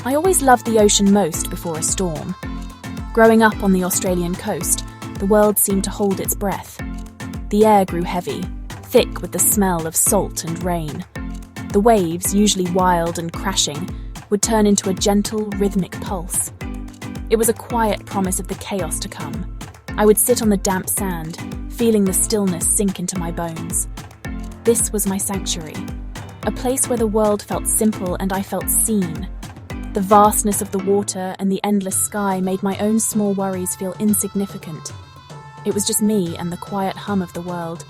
I always loved the ocean most before a storm. Growing up on the Australian coast, the world seemed to hold its breath. The air grew heavy, thick with the smell of salt and rain. The waves, usually wild and crashing, would turn into a gentle, rhythmic pulse. It was a quiet promise of the chaos to come. I would sit on the damp sand, feeling the stillness sink into my bones. This was my sanctuary, a place where the world felt simple and I felt seen. The vastness of the water and the endless sky made my own small worries feel insignificant. It was just me and the quiet hum of the world.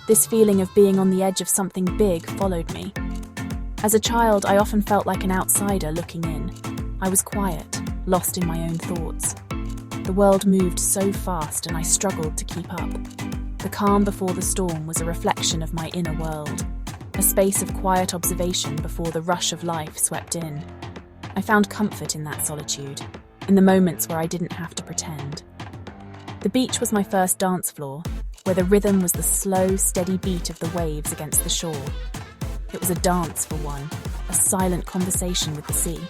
This feeling of being on the edge of something big followed me. As a child, I often felt like an outsider looking in. I was quiet, lost in my own thoughts. The world moved so fast and I struggled to keep up. The calm before the storm was a reflection of my inner world, a space of quiet observation before the rush of life swept in. I found comfort in that solitude, in the moments where I didn't have to pretend. The beach was my first dance floor, where the rhythm was the slow, steady beat of the waves against the shore. It was a dance for one, a silent conversation with the sea.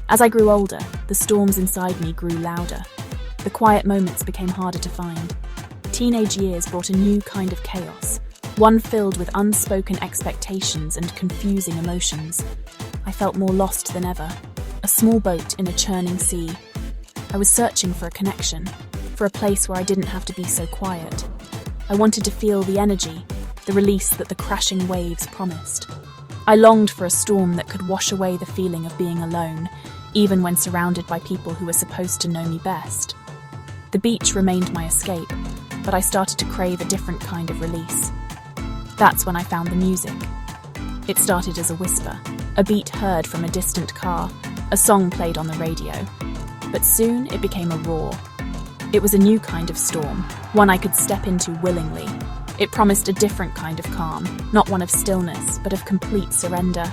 As I grew older, the storms inside me grew louder. The quiet moments became harder to find. Teenage years brought a new kind of chaos, one filled with unspoken expectations and confusing emotions. I felt more lost than ever, a small boat in a churning sea. I was searching for a connection, for a place where I didn't have to be so quiet. I wanted to feel the energy, the release that the crashing waves promised. I longed for a storm that could wash away the feeling of being alone, even when surrounded by people who were supposed to know me best. The beach remained my escape, but I started to crave a different kind of release. That's when I found the music. It started as a whisper, a beat heard from a distant car, a song played on the radio. But soon it became a roar. It was a new kind of storm, one I could step into willingly. It promised a different kind of calm, not one of stillness, but of complete surrender.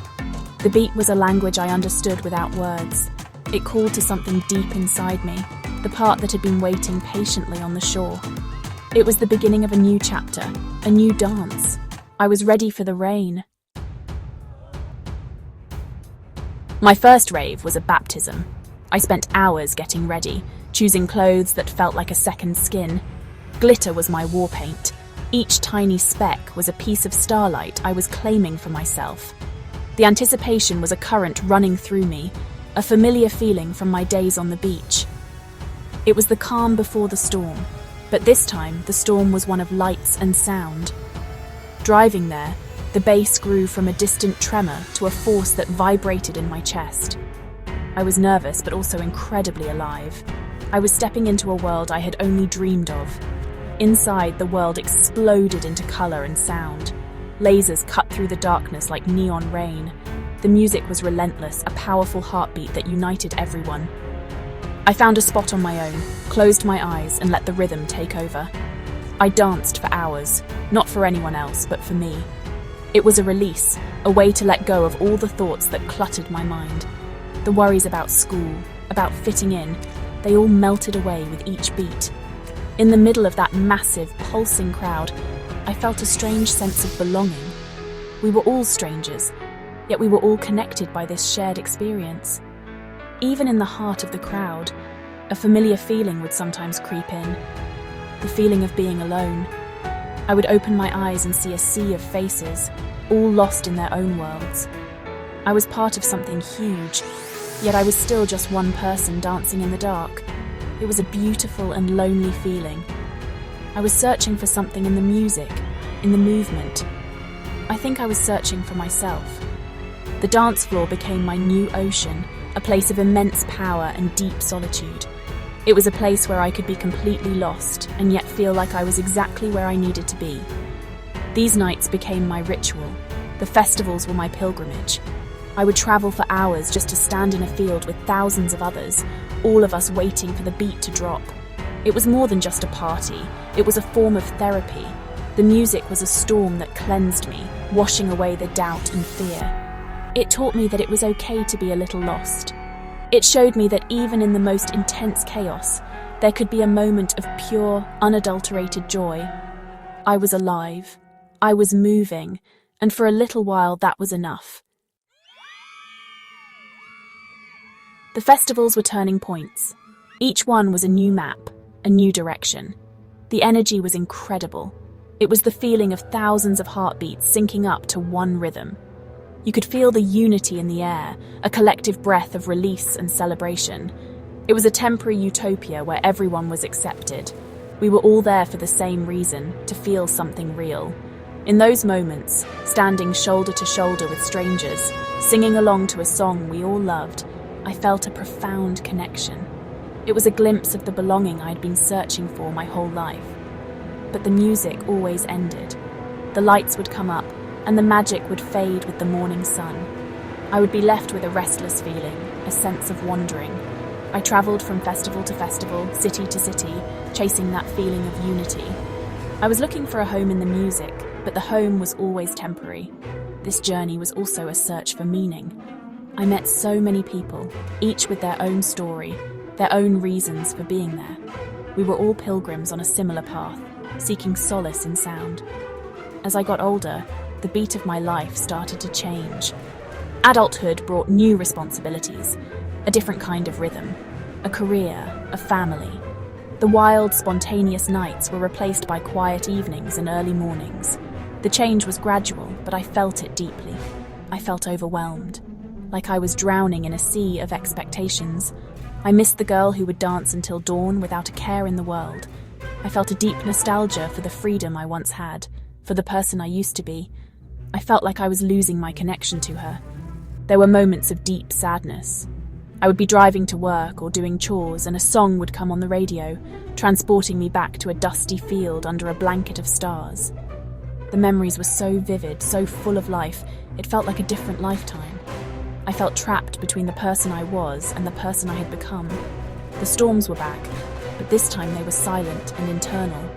The beat was a language I understood without words. It called to something deep inside me, the part that had been waiting patiently on the shore. It was the beginning of a new chapter, a new dance. I was ready for the rain. My first rave was a baptism. I spent hours getting ready, choosing clothes that felt like a second skin. Glitter was my war paint. Each tiny speck was a piece of starlight I was claiming for myself. The anticipation was a current running through me, a familiar feeling from my days on the beach. It was the calm before the storm, but this time the storm was one of lights and sound. Driving there, the bass grew from a distant tremor to a force that vibrated in my chest. I was nervous but also incredibly alive. I was stepping into a world I had only dreamed of. Inside, the world exploded into color and sound. Lasers cut through the darkness like neon rain. The music was relentless, a powerful heartbeat that united everyone. I found a spot on my own, closed my eyes, and let the rhythm take over. I danced for hours, not for anyone else, but for me. It was a release, a way to let go of all the thoughts that cluttered my mind. The worries about school, about fitting in, they all melted away with each beat. In the middle of that massive, pulsing crowd, I felt a strange sense of belonging. We were all strangers, yet we were all connected by this shared experience. Even in the heart of the crowd, a familiar feeling would sometimes creep in. The feeling of being alone. I would open my eyes and see a sea of faces, all lost in their own worlds. I was part of something huge, yet I was still just one person dancing in the dark. It was a beautiful and lonely feeling. I was searching for something in the music, in the movement. I think I was searching for myself. The dance floor became my new ocean, a place of immense power and deep solitude. It was a place where I could be completely lost and yet feel like I was exactly where I needed to be. These nights became my ritual. The festivals were my pilgrimage. I would travel for hours just to stand in a field with thousands of others, all of us waiting for the beat to drop. It was more than just a party. It was a form of therapy. The music was a storm that cleansed me, washing away the doubt and fear. It taught me that it was okay to be a little lost. It showed me that even in the most intense chaos, there could be a moment of pure, unadulterated joy. I was alive. I was moving, and for a little while that was enough. The festivals were turning points. Each one was a new map, a new direction. The energy was incredible. It was the feeling of thousands of heartbeats syncing up to one rhythm. You could feel the unity in the air, a collective breath of release and celebration. It was a temporary utopia where everyone was accepted. We were all there for the same reason, to feel something real. In those moments, standing shoulder to shoulder with strangers, singing along to a song we all loved, I felt a profound connection. It was a glimpse of the belonging I'd been searching for my whole life. But the music always ended. The lights would come up, and the magic would fade with the morning sun. I would be left with a restless feeling, a sense of wandering. I travelled from festival to festival, city to city, chasing that feeling of unity. I was looking for a home in the music, but the home was always temporary. This journey was also a search for meaning. I met so many people, each with their own story, their own reasons for being there. We were all pilgrims on a similar path, seeking solace in sound. As I got older, the beat of my life started to change. Adulthood brought new responsibilities, a different kind of rhythm, a career, a family. The wild, spontaneous nights were replaced by quiet evenings and early mornings. The change was gradual, but I felt it deeply. I felt overwhelmed, like I was drowning in a sea of expectations. I missed the girl who would dance until dawn without a care in the world. I felt a deep nostalgia for the freedom I once had, for the person I used to be. I felt like I was losing my connection to her. There were moments of deep sadness. I would be driving to work or doing chores, and a song would come on the radio, transporting me back to a dusty field under a blanket of stars. The memories were so vivid, so full of life, it felt like a different lifetime. I felt trapped between the person I was and the person I had become. The storms were back, but this time they were silent and internal.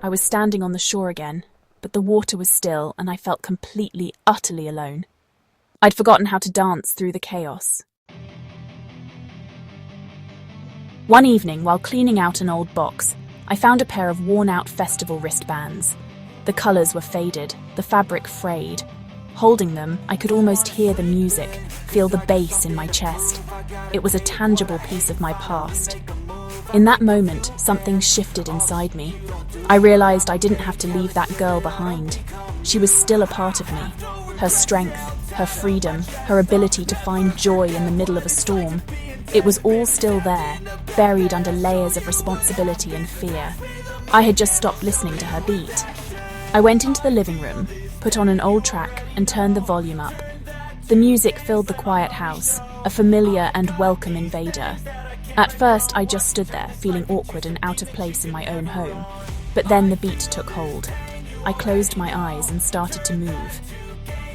I was standing on the shore again, but the water was still, and I felt completely, utterly alone. I'd forgotten how to dance through the chaos. One evening, while cleaning out an old box, I found a pair of worn-out festival wristbands. The colours were faded, the fabric frayed. Holding them, I could almost hear the music, feel the bass in my chest. It was a tangible piece of my past. In that moment, something shifted inside me. I realised I didn't have to leave that girl behind. She was still a part of me. Her strength, her freedom, her ability to find joy in the middle of a storm. It was all still there, buried under layers of responsibility and fear. I had just stopped listening to her beat. I went into the living room, put on an old track, and turned the volume up. The music filled the quiet house, a familiar and welcome invader. At first, I just stood there, feeling awkward and out of place in my own home. But then the beat took hold. I closed my eyes and started to move.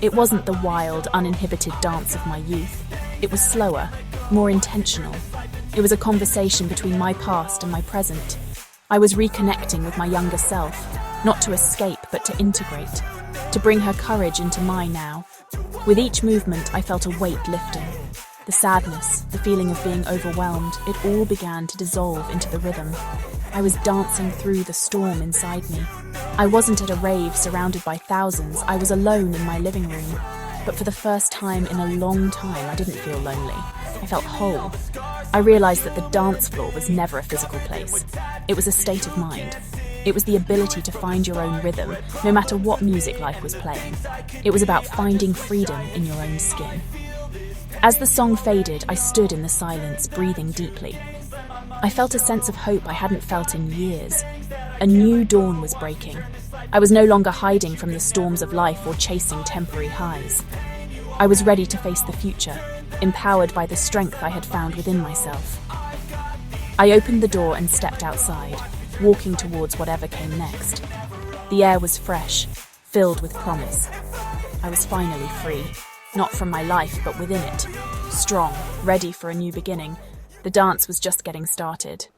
It wasn't the wild, uninhibited dance of my youth. It was slower, more intentional. It was a conversation between my past and my present. I was reconnecting with my younger self, not to escape but to integrate, to bring her courage into mine now. With each movement, I felt a weight lifting. The sadness, the feeling of being overwhelmed, it all began to dissolve into the rhythm. I was dancing through the storm inside me. I wasn't at a rave surrounded by thousands, I was alone in my living room. But for the first time in a long time, I didn't feel lonely. I felt whole. I realised that the dance floor was never a physical place. It was a state of mind. It was the ability to find your own rhythm, no matter what music life was playing. It was about finding freedom in your own skin. As the song faded, I stood in the silence, breathing deeply. I felt a sense of hope I hadn't felt in years. A new dawn was breaking. I was no longer hiding from the storms of life or chasing temporary highs. I was ready to face the future, empowered by the strength I had found within myself. I opened the door and stepped outside, walking towards whatever came next. The air was fresh, filled with promise. I was finally free, not from my life, but within it. Strong, ready for a new beginning. The dance was just getting started.